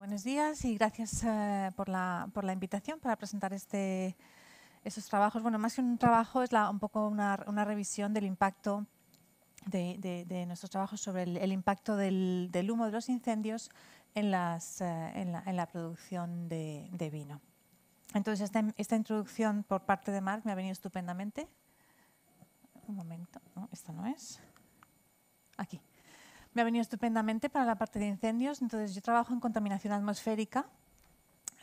Buenos días y gracias por la invitación para presentar esos trabajos. Bueno, más que un trabajo, es un poco una revisión del impacto de nuestros trabajos sobre el impacto del humo de los incendios en la producción de vino. Entonces, esta introducción por parte de Marc me ha venido estupendamente. Un momento, no, esto no es. Aquí. Me ha venido estupendamente para la parte de incendios. Entonces, yo trabajo en contaminación atmosférica.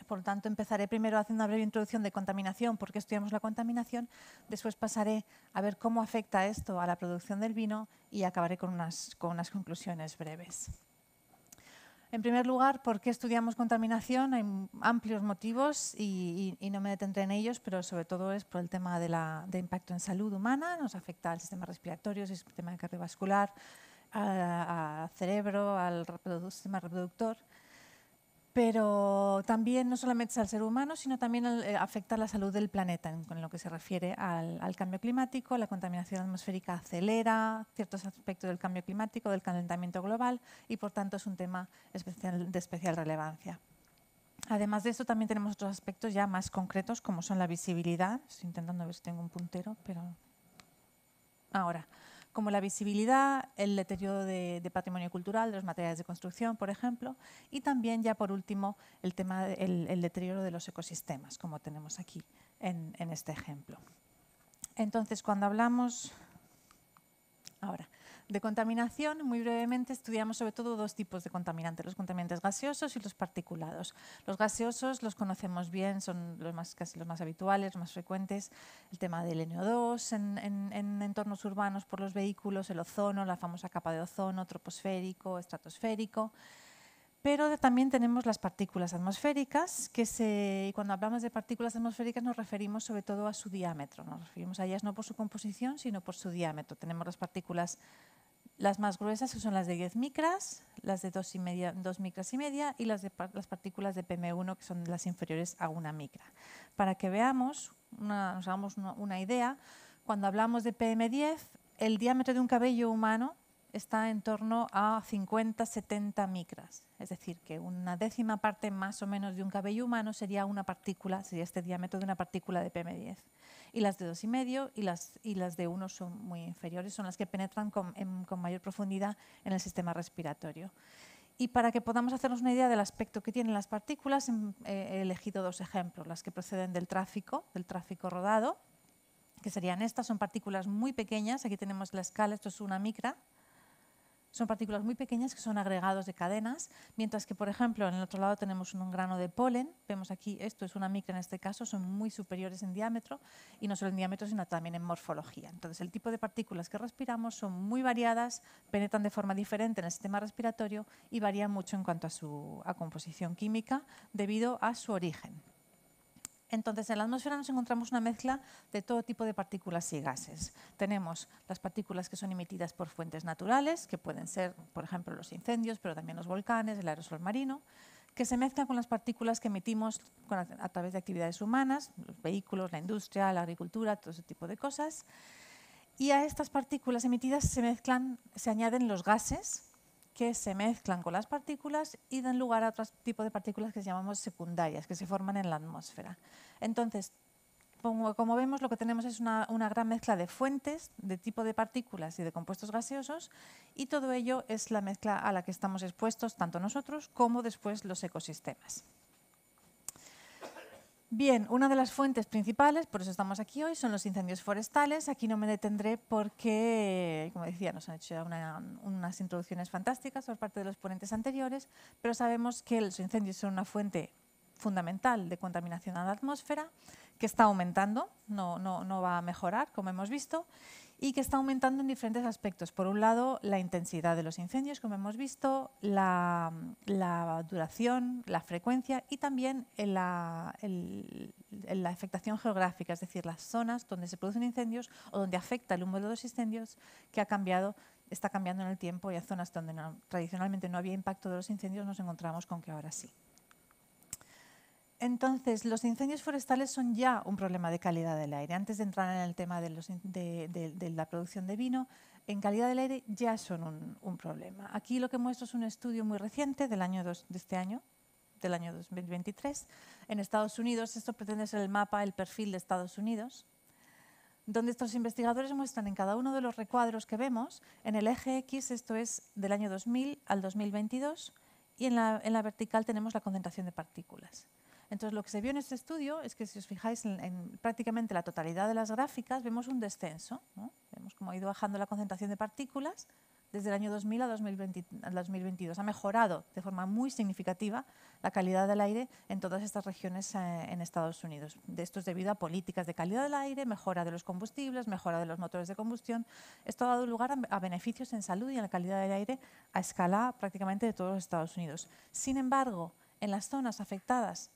Por lo tanto, empezaré primero haciendo una breve introducción de contaminación, por qué estudiamos la contaminación. Después pasaré a ver cómo afecta esto a la producción del vino y acabaré con unas conclusiones breves. En primer lugar, ¿por qué estudiamos contaminación? Hay amplios motivos y no me detendré en ellos, pero sobre todo es por el tema de impacto en salud humana. Nos afecta al sistema respiratorio, al sistema cardiovascular, al cerebro, al sistema reproductor. Pero también no solamente es al ser humano, sino también afecta a la salud del planeta en lo que se refiere al cambio climático. La contaminación atmosférica acelera ciertos aspectos del cambio climático, del calentamiento global y, por tanto, es un tema de especial relevancia. Además de esto, también tenemos otros aspectos ya más concretos, como son la visibilidad. Estoy intentando ver si tengo un puntero, pero ahora. Como la visibilidad, el deterioro de patrimonio cultural, de los materiales de construcción, por ejemplo, y también, ya por último, el tema del deterioro de los ecosistemas, como tenemos aquí en este ejemplo. Entonces, cuando hablamos ahora de contaminación, muy brevemente estudiamos sobre todo dos tipos de contaminantes, los contaminantes gaseosos y los particulados. Los gaseosos los conocemos bien, son casi los más habituales, los más frecuentes, el tema del NO2 en entornos urbanos por los vehículos, el ozono, la famosa capa de ozono, troposférico, estratosférico. Pero también tenemos las partículas atmosféricas, y cuando hablamos de partículas atmosféricas nos referimos sobre todo a su diámetro. Nos referimos a ellas no por su composición, sino por su diámetro. Tenemos las partículas las más gruesas, que son las de 10 micras, las de 2 micras y media, y las partículas de PM1, que son las inferiores a 1 micra. Para que veamos, nos hagamos una idea, cuando hablamos de PM10, el diámetro de un cabello humano está en torno a 50-70 micras. Es decir, que una décima parte más o menos de un cabello humano sería este diámetro de una partícula de PM10. Y las de 2,5 y las de 1 son muy inferiores, son las que penetran con mayor profundidad en el sistema respiratorio. Y para que podamos hacernos una idea del aspecto que tienen las partículas, he elegido dos ejemplos, las que proceden del tráfico rodado, que serían estas, son partículas muy pequeñas, aquí tenemos la escala, esto es 1 micra. Son partículas muy pequeñas que son agregados de cadenas, mientras que, por ejemplo, en el otro lado tenemos un grano de polen. Vemos aquí, esto es 1 micra en este caso, son muy superiores en diámetro, y no solo en diámetro, sino también en morfología. Entonces, el tipo de partículas que respiramos son muy variadas, penetran de forma diferente en el sistema respiratorio y varían mucho en cuanto a su composición química debido a su origen. Entonces, en la atmósfera nos encontramos una mezcla de todo tipo de partículas y gases. Tenemos las partículas que son emitidas por fuentes naturales, que pueden ser, por ejemplo, los incendios, pero también los volcanes, el aerosol marino, que se mezclan con las partículas que emitimos a través de actividades humanas, los vehículos, la industria, la agricultura, todo ese tipo de cosas. Y a estas partículas emitidas se añaden los gases, que se mezclan con las partículas y dan lugar a otro tipo de partículas que llamamos secundarias, que se forman en la atmósfera. Entonces, como vemos, lo que tenemos es una gran mezcla de fuentes, de tipo de partículas y de compuestos gaseosos, y todo ello es la mezcla a la que estamos expuestos tanto nosotros como después los ecosistemas. Bien, una de las fuentes principales, por eso estamos aquí hoy, son los incendios forestales. Aquí no me detendré porque, como decía, nos han hecho ya unas introducciones fantásticas por parte de los ponentes anteriores, pero sabemos que los incendios son una fuente fundamental de contaminación a la atmósfera, que está aumentando, no va a mejorar, como hemos visto, y que está aumentando en diferentes aspectos. Por un lado, la intensidad de los incendios, como hemos visto, la duración, la frecuencia y también la afectación geográfica, es decir, las zonas donde se producen incendios o donde afecta el humo de los incendios, que está cambiando en el tiempo, y a zonas donde tradicionalmente no había impacto de los incendios nos encontramos con que ahora sí. Entonces, los incendios forestales son ya un problema de calidad del aire. Antes de entrar en el tema de la producción de vino, en calidad del aire ya son un problema. Aquí lo que muestro es un estudio muy reciente de este año, del año 2023. En Estados Unidos, esto pretende ser el mapa, el perfil de Estados Unidos, donde estos investigadores muestran en cada uno de los recuadros que vemos, en el eje X, esto es del año 2000 al 2022, y en la vertical tenemos la concentración de partículas. Entonces, lo que se vio en este estudio es que, si os fijáis en prácticamente la totalidad de las gráficas, vemos un descenso, ¿no? Vemos cómo ha ido bajando la concentración de partículas desde el año 2000 a 2022. Ha mejorado de forma muy significativa la calidad del aire en todas estas regiones en Estados Unidos. Esto es debido a políticas de calidad del aire, mejora de los combustibles, mejora de los motores de combustión. Esto ha dado lugar a beneficios en salud y en la calidad del aire a escala prácticamente de todos los Estados Unidos. Sin embargo, en las zonas afectadas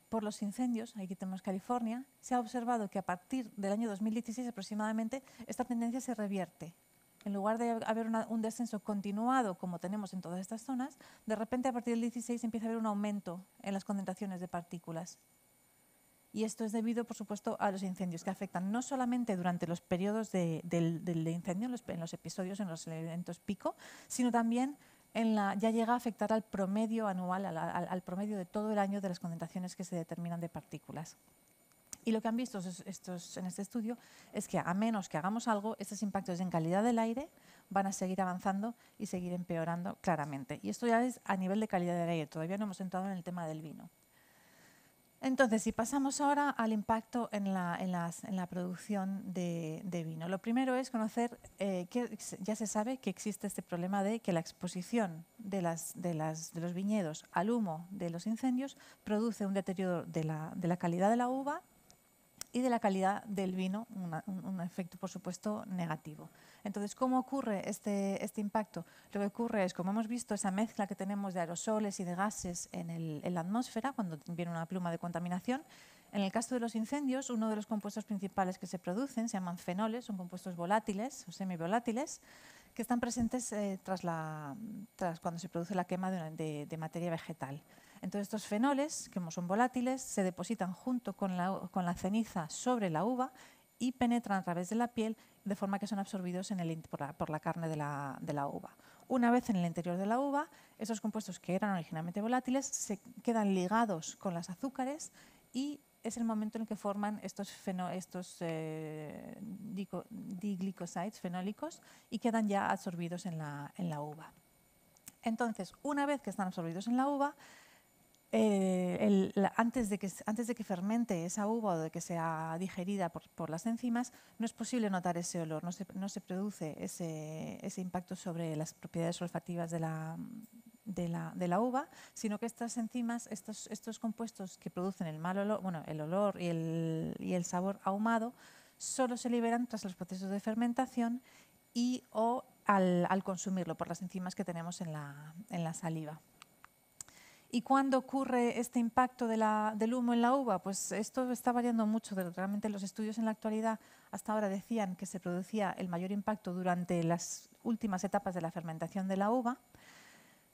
por los incendios, aquí tenemos California, se ha observado que a partir del año 2016 aproximadamente esta tendencia se revierte. En lugar de haber un descenso continuado como tenemos en todas estas zonas, de repente a partir del 16 empieza a haber un aumento en las concentraciones de partículas. Y esto es debido, por supuesto, a los incendios que afectan no solamente durante los periodos de incendio, en los episodios, en los eventos pico, sino también ya llega a afectar al promedio anual, al promedio de todo el año de las concentraciones que se determinan de partículas. Y lo que han visto en este estudio es que, a menos que hagamos algo, estos impactos en calidad del aire van a seguir avanzando y seguir empeorando claramente. Y esto ya es a nivel de calidad del aire. Todavía no hemos entrado en el tema del vino. Entonces, si pasamos ahora al impacto en la producción de vino. Lo primero es conocer que ya se sabe que existe este problema de que la exposición de los viñedos al humo de los incendios produce un deterioro de la calidad de la uva y de la calidad del vino, un efecto, por supuesto, negativo. Entonces, ¿cómo ocurre este impacto? Lo que ocurre es, como hemos visto, esa mezcla que tenemos de aerosoles y de gases en la atmósfera cuando viene una pluma de contaminación. En el caso de los incendios, uno de los compuestos principales que se producen se llaman fenoles, son compuestos volátiles o semivolátiles, que están presentes tras cuando se produce la quema de materia vegetal. Entonces, estos fenoles, que como son volátiles, se depositan junto con la ceniza sobre la uva y penetran a través de la piel de forma que son absorbidos por la carne de la uva. Una vez en el interior de la uva, esos compuestos que eran originalmente volátiles se quedan ligados con los azúcares y es el momento en el que forman estos diglicosides fenólicos y quedan ya absorbidos en la uva. Entonces, una vez que están absorbidos en la uva, antes de que fermente esa uva o de que sea digerida por las enzimas, no es posible notar ese olor, no se produce ese impacto sobre las propiedades olfativas de la uva, sino que estas enzimas, estos compuestos que producen el mal olor, el olor y el sabor ahumado, solo se liberan tras los procesos de fermentación o al consumirlo por las enzimas que tenemos en la saliva. ¿Y cuándo ocurre este impacto del humo en la uva? Pues esto está variando mucho. Realmente los estudios en la actualidad hasta ahora decían que se producía el mayor impacto durante las últimas etapas de la fermentación de la uva.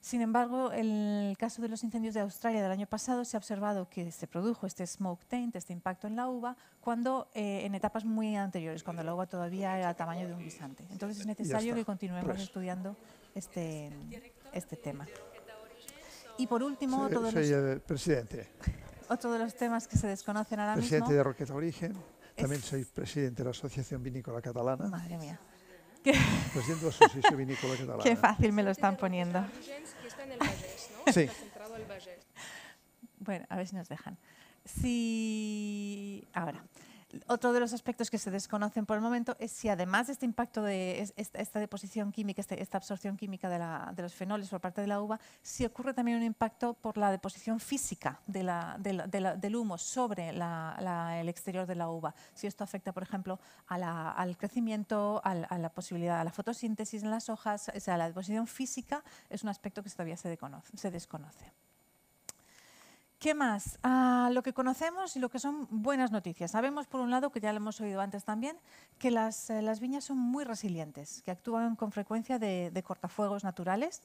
Sin embargo, en el caso de los incendios de Australia del año pasado se ha observado que se produjo este smoke taint, este impacto en la uva, en etapas muy anteriores, cuando la uva todavía era del tamaño de un guisante. Entonces es necesario que continuemos estudiando este tema. Y por último, otro de los temas que se desconocen ahora mismo. Presidente de Roqueta Origen, también soy presidente de la Asociación Vinícola Catalana. Madre mía. Presidente de la Asociación Vinícola Catalana. Qué fácil me lo están poniendo. Sí. Bueno, a ver si nos dejan. Ahora. Otro de los aspectos que se desconocen por el momento es si, además de este impacto de esta deposición química, esta absorción química de los fenoles por parte de la uva, si ocurre también un impacto por la deposición física del humo sobre el exterior de la uva. Si esto afecta, por ejemplo, al crecimiento, a la posibilidad, a la fotosíntesis en las hojas, o sea, la deposición física es un aspecto que todavía se desconoce. ¿Qué más? Lo que conocemos y lo que son buenas noticias. Sabemos, por un lado, que ya lo hemos oído antes también, que las viñas son muy resilientes, que actúan con frecuencia de cortafuegos naturales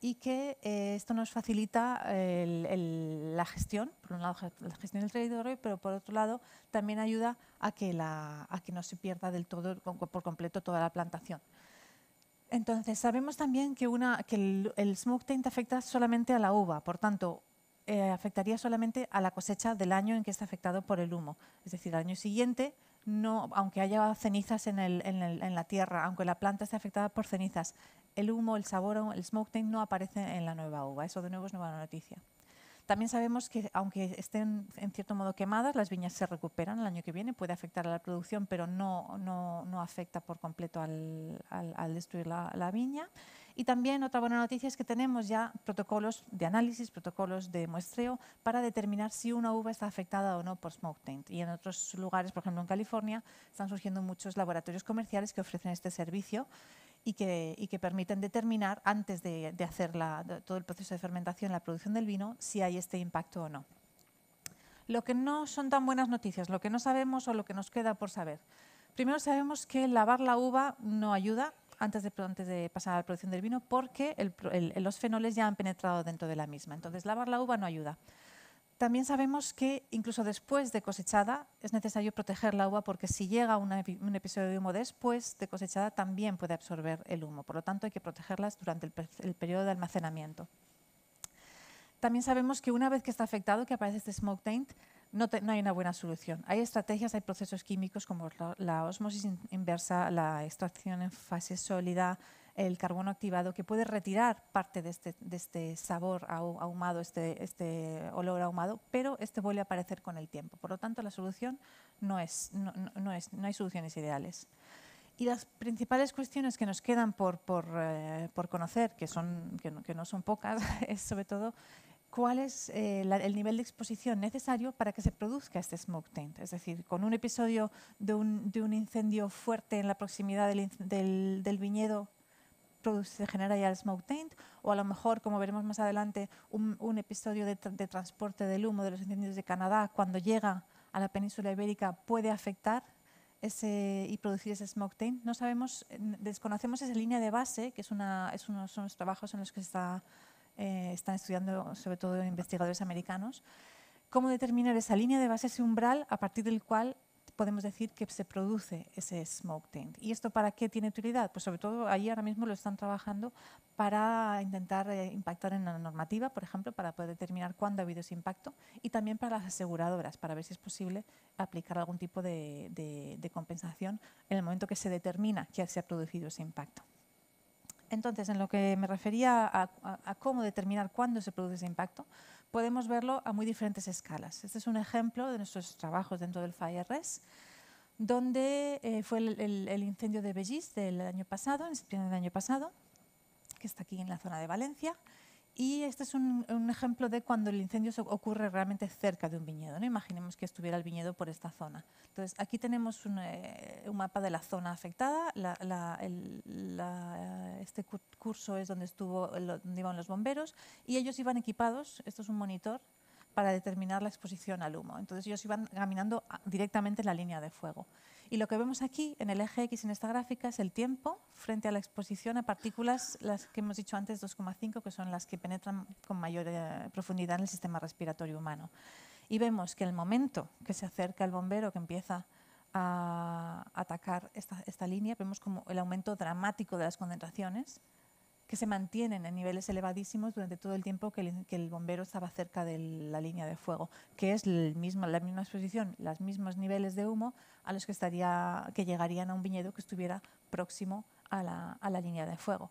y que esto nos facilita la gestión, por un lado la gestión del territorio, pero por otro lado también ayuda a que no se pierda del todo, por completo, toda la plantación. Entonces, sabemos también que el smoke taint afecta solamente a la uva, por tanto, afectaría solamente a la cosecha del año en que está afectado por el humo. Es decir, al año siguiente, no, aunque haya cenizas en la tierra, aunque la planta esté afectada por cenizas, el humo, el sabor, el smoke taint no aparece en la nueva uva. Eso de nuevo es nueva noticia. También sabemos que, aunque estén en cierto modo quemadas, las viñas se recuperan el año que viene. Puede afectar a la producción, pero no afecta por completo al destruir la viña. Y también otra buena noticia es que tenemos ya protocolos de análisis, protocolos de muestreo para determinar si una uva está afectada o no por smoke taint. Y en otros lugares, por ejemplo en California, están surgiendo muchos laboratorios comerciales que ofrecen este servicio y que permiten determinar, antes de hacer todo el proceso de fermentación, la producción del vino, si hay este impacto o no. Lo que no son tan buenas noticias, lo que no sabemos o lo que nos queda por saber. Primero sabemos que lavar la uva no ayuda antes de pasar a la producción del vino, porque los fenoles ya han penetrado dentro de la misma. Entonces, lavar la uva no ayuda. También sabemos que incluso después de cosechada es necesario proteger la uva, porque si llega un episodio de humo después de cosechada también puede absorber el humo. Por lo tanto, hay que protegerlas durante el periodo de almacenamiento. También sabemos que una vez que está afectado, que aparece este smoke taint, no hay una buena solución. Hay estrategias, hay procesos químicos como la ósmosis inversa, la extracción en fase sólida, el carbono activado, que puede retirar parte de este sabor ahumado, este olor ahumado, pero este vuelve a aparecer con el tiempo. Por lo tanto, la solución no hay soluciones ideales. Y las principales cuestiones que nos quedan por conocer, que no son pocas, es sobre todo cuál es el nivel de exposición necesario para que se produzca este smoke taint. Es decir, con un episodio de un incendio fuerte en la proximidad del viñedo, se genera ya el smoke taint, o a lo mejor, como veremos más adelante, un episodio de transporte del humo de los incendios de Canadá, cuando llega a la península ibérica, puede afectar y producir ese smoke taint. No sabemos, desconocemos esa línea de base, que son los trabajos en los que están estudiando sobre todo investigadores americanos, cómo determinar esa línea de base, ese umbral a partir del cual podemos decir que se produce ese smoke taint. ¿Y esto para qué tiene utilidad? Pues sobre todo ahí ahora mismo lo están trabajando para intentar impactar en la normativa, por ejemplo, para poder determinar cuándo ha habido ese impacto, y también para las aseguradoras, para ver si es posible aplicar algún tipo de compensación en el momento que se determina que se ha producido ese impacto. Entonces, en lo que me refería a cómo determinar cuándo se produce ese impacto, podemos verlo a muy diferentes escalas. Este es un ejemplo de nuestros trabajos dentro del FIRES, donde fue el incendio de Begís del año pasado, en septiembre del año pasado, que está aquí en la zona de Valencia. Y este es un ejemplo de cuando el incendio ocurre realmente cerca de un viñedo, ¿no? Imaginemos que estuviera el viñedo por esta zona. Entonces, aquí tenemos un mapa de la zona afectada. Este curso es donde iban los bomberos, y ellos iban equipados, esto es un monitor, para determinar la exposición al humo. Entonces, ellos iban caminando directamente en la línea de fuego. Y lo que vemos aquí en el eje X en esta gráfica es el tiempo frente a la exposición a partículas, las que hemos dicho antes, 2,5, que son las que penetran con mayor profundidad en el sistema respiratorio humano. Y vemos que el momento que se acerca el bombero, que empieza a atacar esta línea, vemos como el aumento dramático de las concentraciones, que se mantienen en niveles elevadísimos durante todo el tiempo que el bombero estaba cerca de la línea de fuego, que es la misma exposición, los mismos niveles de humo a los que llegarían a un viñedo que estuviera próximo a la línea de fuego.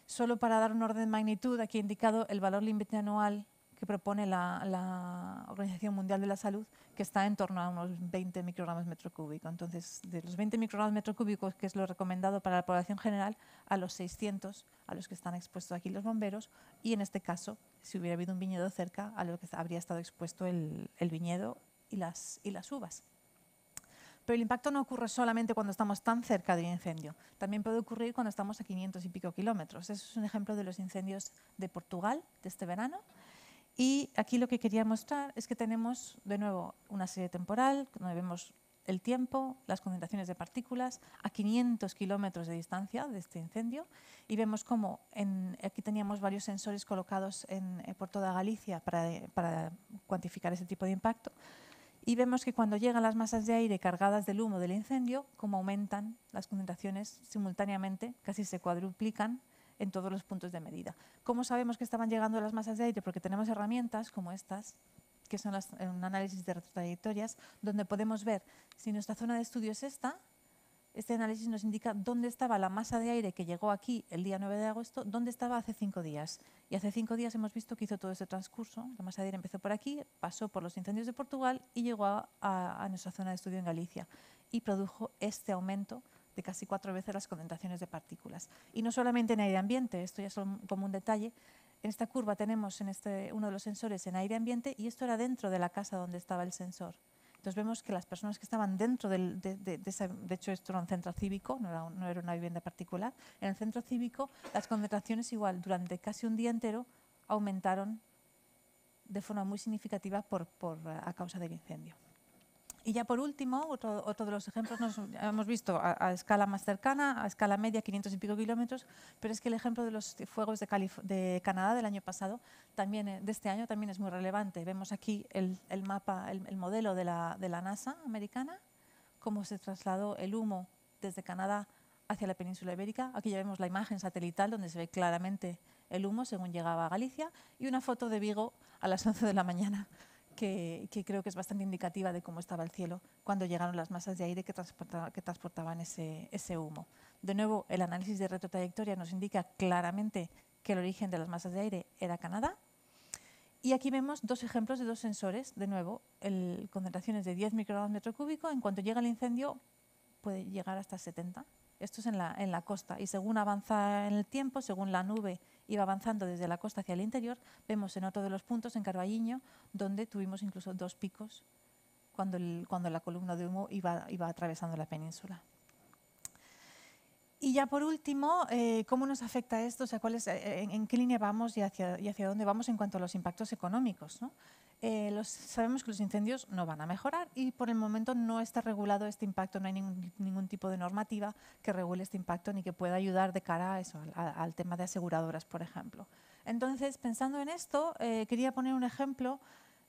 Solo para dar un orden de magnitud, aquí he indicado el valor límite anual que propone la Organización Mundial de la Salud, que está en torno a unos 20 microgramos metro cúbico. Entonces, de los 20 microgramos metro cúbico, que es lo recomendado para la población general, a los 600 a los que están expuestos aquí los bomberos, y en este caso, si hubiera habido un viñedo cerca, a lo que habría estado expuesto el viñedo y las uvas. Pero el impacto no ocurre solamente cuando estamos tan cerca del incendio, también puede ocurrir cuando estamos a 500 y pico kilómetros. Eso es un ejemplo de los incendios de Portugal de este verano. Y aquí lo que quería mostrar es que tenemos, de nuevo, una serie temporal, donde vemos el tiempo, las concentraciones de partículas a 500 kilómetros de distancia de este incendio, y vemos cómo aquí teníamos varios sensores colocados por toda Galicia para cuantificar ese tipo de impacto, y vemos que cuando llegan las masas de aire cargadas del humo del incendio, cómo aumentan las concentraciones simultáneamente, casi se cuadruplican en todos los puntos de medida. ¿Cómo sabemos que estaban llegando las masas de aire? Porque tenemos herramientas como estas, que son un análisis de retrotrayectorias, donde podemos ver si nuestra zona de estudio es esta. Este análisis nos indica dónde estaba la masa de aire que llegó aquí el día 9 de agosto, dónde estaba hace 5 días. Y hace 5 días hemos visto que hizo todo ese transcurso. La masa de aire empezó por aquí, pasó por los incendios de Portugal y llegó a nuestra zona de estudio en Galicia. Y produjo este aumento de casi 4 veces las concentraciones de partículas. Y no solamente en aire ambiente, esto ya es como un detalle. En esta curva tenemos uno de los sensores en aire ambiente y esto era dentro de la casa donde estaba el sensor. Entonces vemos que las personas que estaban dentro de hecho esto era un centro cívico, no era una vivienda particular, en el centro cívico las concentraciones igual durante casi un día entero aumentaron de forma muy significativa a causa del incendio. Y ya por último, otro de los ejemplos, hemos visto a escala más cercana, a escala media, 500 y pico kilómetros, pero es que el ejemplo de los fuegos de Canadá del año pasado, también de este año, también es muy relevante. Vemos aquí el mapa, el modelo de la NASA americana, cómo se trasladó el humo desde Canadá hacia la península ibérica. Aquí ya vemos la imagen satelital donde se ve claramente el humo según llegaba a Galicia y una foto de Vigo a las 11 de la mañana. Que creo que es bastante indicativa de cómo estaba el cielo cuando llegaron las masas de aire que transportaban ese humo. De nuevo, el análisis de retrotrayectoria nos indica claramente que el origen de las masas de aire era Canadá. Y aquí vemos dos ejemplos de dos sensores, de nuevo, concentraciones de 10 microgramos metro cúbico. En cuanto llega el incendio, puede llegar hasta 70. Esto es en la costa y según avanza en el tiempo, según la nube iba avanzando desde la costa hacia el interior, vemos en otro de los puntos, en Carballiño, donde tuvimos incluso 2 picos cuando la columna de humo iba atravesando la península. Y ya por último, ¿cómo nos afecta esto? O sea, ¿en qué línea vamos y hacia dónde vamos en cuanto a los impactos económicos, ¿no? Sabemos que los incendios no van a mejorar y por el momento no está regulado este impacto, no hay ningún tipo de normativa que regule este impacto ni que pueda ayudar de cara a eso, al tema de aseguradoras, por ejemplo. Entonces, pensando en esto, quería poner un ejemplo.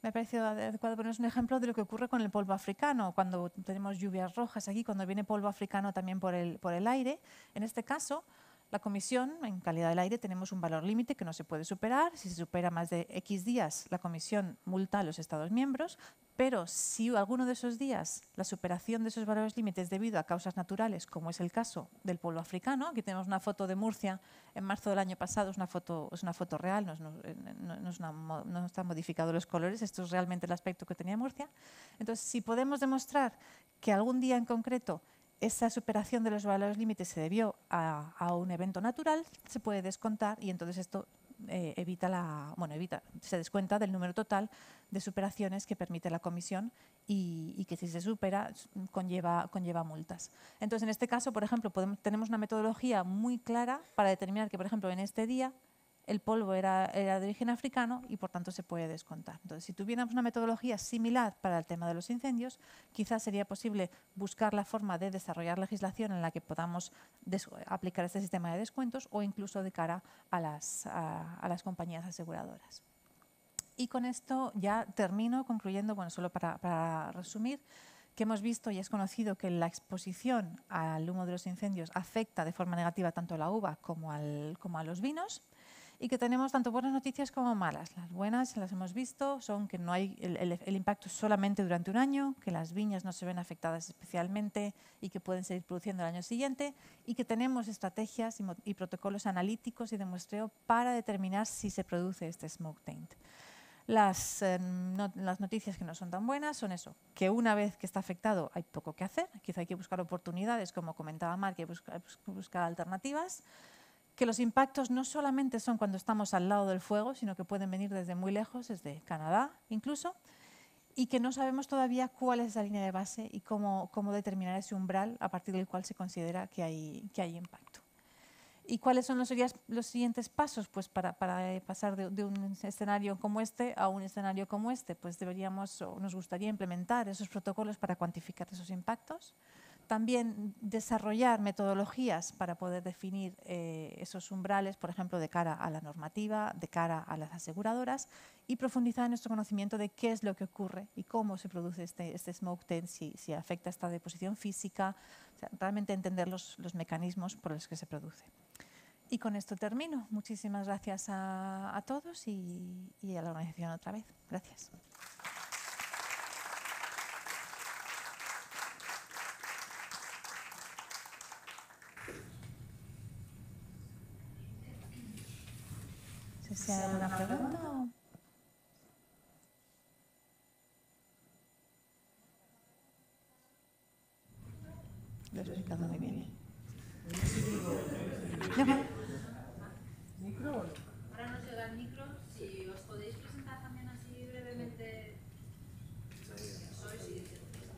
Me ha parecido adecuado poner un ejemplo de lo que ocurre con el polvo africano, cuando tenemos lluvias rojas aquí, cuando viene polvo africano también por el aire. En este caso, la Comisión, en calidad del aire, tenemos un valor límite que no se puede superar. Si se supera más de X días, la Comisión multa a los Estados miembros, pero si alguno de esos días la superación de esos valores límites debido a causas naturales, como es el caso del polvo africano, aquí tenemos una foto de Murcia en marzo del año pasado, es una foto real, no están modificados los colores, esto es realmente el aspecto que tenía Murcia. Entonces, si podemos demostrar que algún día en concreto esa superación de los valores límites se debió a un evento natural, se puede descontar y entonces esto se descuenta del número total de superaciones que permite la Comisión y que si se supera conlleva multas. Entonces, en este caso, por ejemplo, tenemos una metodología muy clara para determinar que, por ejemplo, en este día el polvo era de origen africano y por tanto se puede descontar. Entonces, si tuviéramos una metodología similar para el tema de los incendios, quizás sería posible buscar la forma de desarrollar legislación en la que podamos aplicar este sistema de descuentos o incluso de cara a las compañías aseguradoras. Y con esto ya termino concluyendo, bueno, solo para resumir, que hemos visto y es conocido que la exposición al humo de los incendios afecta de forma negativa tanto a la uva como a los vinos. Y que tenemos tanto buenas noticias como malas. Las buenas, las hemos visto, son que no hay el impacto solamente durante un año, que las viñas no se ven afectadas especialmente y que pueden seguir produciendo el año siguiente, y que tenemos estrategias y protocolos analíticos y de muestreo para determinar si se produce este smoke taint. Las noticias que no son tan buenas son eso, que una vez que está afectado hay poco que hacer, quizá hay que buscar oportunidades, como comentaba Marc, hay que buscar alternativas. Que los impactos no solamente son cuando estamos al lado del fuego, sino que pueden venir desde muy lejos, desde Canadá incluso, y que no sabemos todavía cuál es la línea de base y cómo determinar ese umbral a partir del cual se considera que hay impacto. ¿Y cuáles son los siguientes pasos? Pues para pasar de un escenario como este a un escenario como este, pues nos gustaría implementar esos protocolos para cuantificar esos impactos. También desarrollar metodologías para poder definir esos umbrales, por ejemplo, de cara a la normativa, de cara a las aseguradoras y profundizar en nuestro conocimiento de qué es lo que ocurre y cómo se produce este smoke taint, si afecta esta deposición física, o sea, realmente entender los mecanismos por los que se produce. Y con esto termino. Muchísimas gracias a todos y a la organización otra vez. Gracias. No sé si hay alguna pregunta o... Lo he explicado muy bien. Ahora nos llega el micro. Si os podéis presentar también así brevemente. Sois y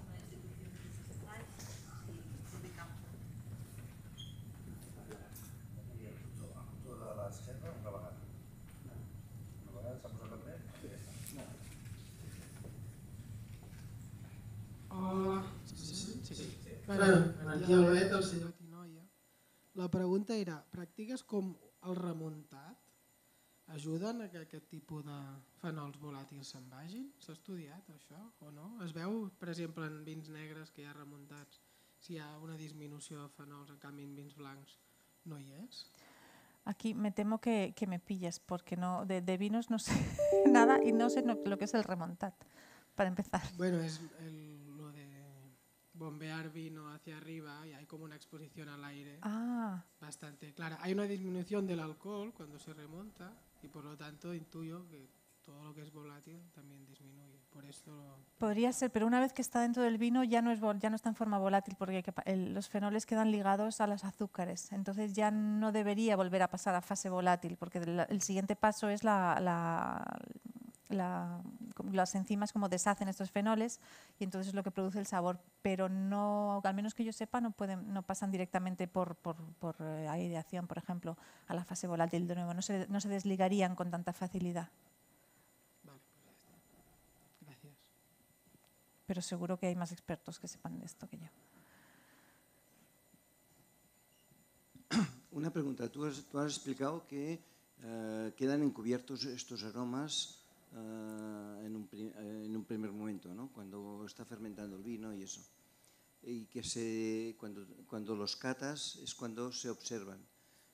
una institución que representáis. Si ubicamos. Tota l'esquerra, una vegada. Una vegada s'ha posat el dret? Hola. Sí. Bueno, aquí Albert, el senyor Tinoia. La pregunta era, pràctiques com el remuntat ajuden a que aquest tipus de fenols volàtils se'n vagin? S'ha estudiat això o no? Es veu, per exemple, en vins negres que hi ha remuntats, si hi ha una disminució de fenols, en canvi en vins blancs no hi és? Aquí me temo que me pilles porque no, de vinos no sé nada y no sé lo que es el remontat, para empezar. Bueno, es lo de bombear vino hacia arriba y hay como una exposición al aire bastante clara. Hay una disminución del alcohol cuando se remonta y por lo tanto intuyo que todo lo que es volátil también disminuye. Por eso podría ser, pero una vez que está dentro del vino ya no está en forma volátil porque los fenoles quedan ligados a los azúcares. Entonces ya no debería volver a pasar a fase volátil porque el siguiente paso es las enzimas como deshacen estos fenoles y entonces es lo que produce el sabor, pero no, al menos que yo sepa, no pasan directamente por aireación, por ejemplo, a la fase volátil de nuevo, no se desligarían con tanta facilidad. Vale, pues ya está. Gracias. Pero seguro que hay más expertos que sepan de esto que yo. Una pregunta, tú has explicado que quedan encubiertos estos aromas en un primer momento, ¿no? Cuando está fermentando el vino y eso. Y que cuando los catas es cuando se observan.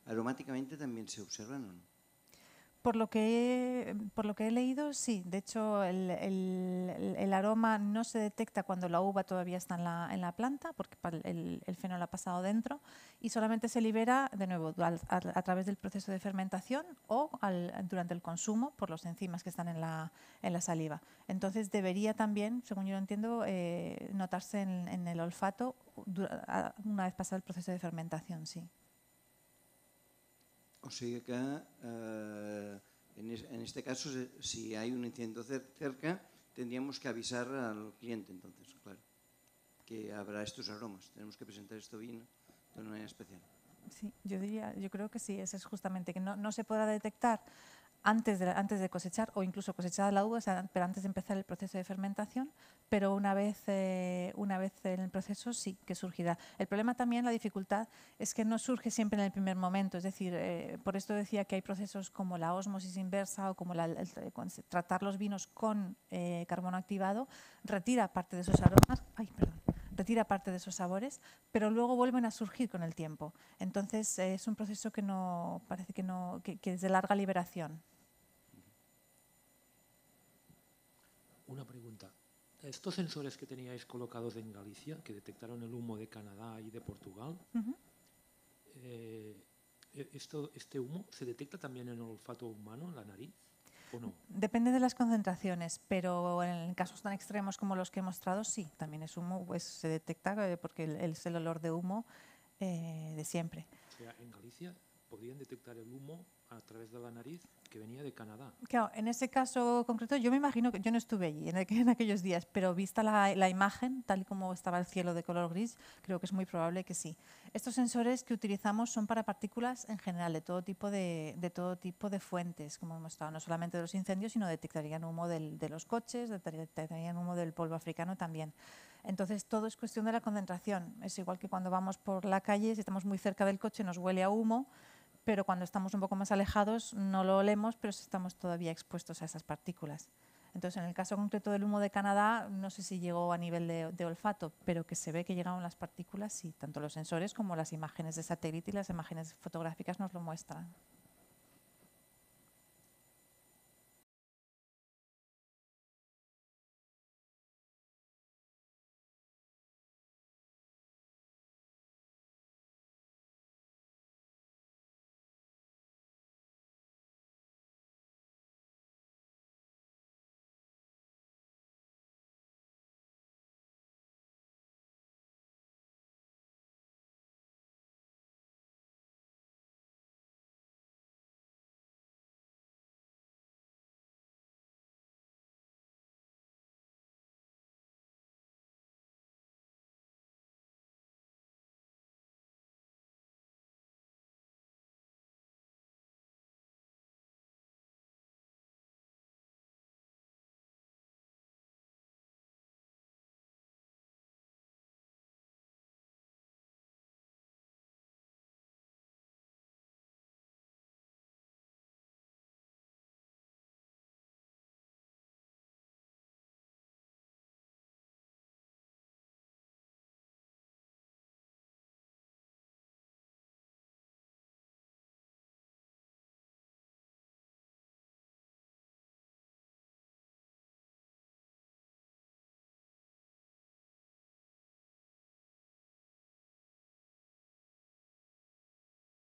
¿Aromáticamente también se observan o no? Por lo que he leído, sí. De hecho, el aroma no se detecta cuando la uva todavía está en la planta, porque el fenol ha pasado dentro, y solamente se libera, de nuevo, a través del proceso de fermentación o durante el consumo por los enzimas que están en la saliva. Entonces, debería también, según yo lo entiendo, notarse en el olfato una vez pasado el proceso de fermentación, sí. O sea que en este caso, si hay un incendio cerca, tendríamos que avisar al cliente entonces, claro, que habrá estos aromas. Tenemos que presentar este vino de una manera especial. Sí, yo creo que sí, eso es justamente que no se podrá detectar antes de cosechar o incluso cosechada la uva, pero antes de empezar el proceso de fermentación, pero una vez en el proceso sí que surgirá. El problema también, la dificultad, es que no surge siempre en el primer momento, es decir, por esto decía que hay procesos como la ósmosis inversa o como tratar los vinos con carbono activado, retira parte de esos aromas, retira parte de esos sabores, pero luego vuelven a surgir con el tiempo. Entonces es un proceso que parece que es de larga liberación. Una pregunta. Estos sensores que teníais colocados en Galicia, que detectaron el humo de Canadá y de Portugal, ¿este humo se detecta también en el olfato humano, en la nariz, o no? Depende de las concentraciones, pero en casos tan extremos como los que he mostrado, sí, también es humo, pues se detecta porque es el olor de humo de siempre. O sea, en Galicia podían detectar el humo a través de la nariz que venía de Canadá. Claro, en ese caso concreto, yo me imagino que yo no estuve allí en aquellos días, pero vista la imagen, tal y como estaba el cielo de color gris, creo que es muy probable que sí. Estos sensores que utilizamos son para partículas en general, de todo tipo de fuentes, como hemos estado, no solamente de los incendios, sino detectarían humo de los coches, detectarían humo del polvo africano también. Entonces, todo es cuestión de la concentración. Es igual que cuando vamos por la calle, si estamos muy cerca del coche nos huele a humo, pero cuando estamos un poco más alejados no lo olemos, pero estamos todavía expuestos a esas partículas. Entonces, en el caso concreto del humo de Canadá, no sé si llegó a nivel de olfato, pero que se ve que llegaron las partículas, sí, tanto los sensores como las imágenes de satélite y las imágenes fotográficas nos lo muestran.